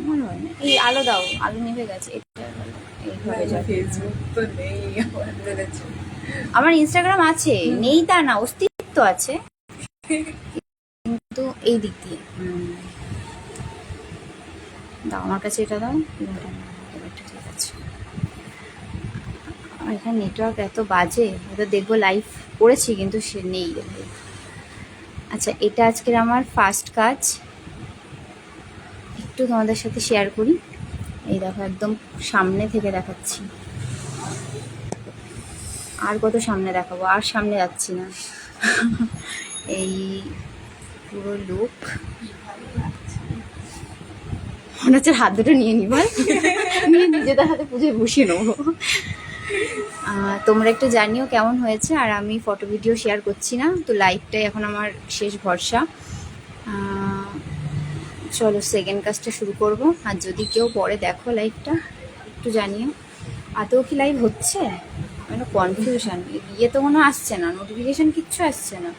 আমার হয় না। এই আলো দাও, আলো নিভে গেছে। এটা এইভাবে যাবে। ফেসবুক তো নেই আমাদের কাছে। আমার ইনস্টাগ্রাম আছে, নেই তা না, অস্তিত্ব আছে, কিন্তু এই দিক দিয়ে দাও আমার কাছে, এটা দাও। এটা ঠিক আছে। আমার এখানে নেটওয়ার্ক এত বাজে, হয়তো দেখবো লাইভ করেছি কিন্তু সে নেই। আচ্ছা, এটা আজকের আমার ফার্স্ট কাজ, একটু তোমাদের সাথে শেয়ার করি। এই দেখো, একদম সামনে থেকে দেখাচ্ছি। আর কত সামনে দেখাবো, আর সামনে যাচ্ছি না। এই পুরো লুক মনে হচ্ছে হাত দুটো নিয়ে নি, বল নিয়ে নিজেদের হাতে পুজোয় বসিয়ে নেবো। তোমরা একটু জানিও কেমন হয়েছে। আর আমি ফটো ভিডিও শেয়ার করছি না, তো লাইভটাই এখন আমার শেষ ভরসা। চলো সেকেন্ড কাজটা শুরু করব। আর যদি কেউ পরে দেখো লাইভটা, একটু জানিও আদৌ কি লাইভ হচ্ছে। মানে কনফিউশন, ইয়ে তো মনে আসছে না, নোটিফিকেশন কিচ্ছু আসছে না।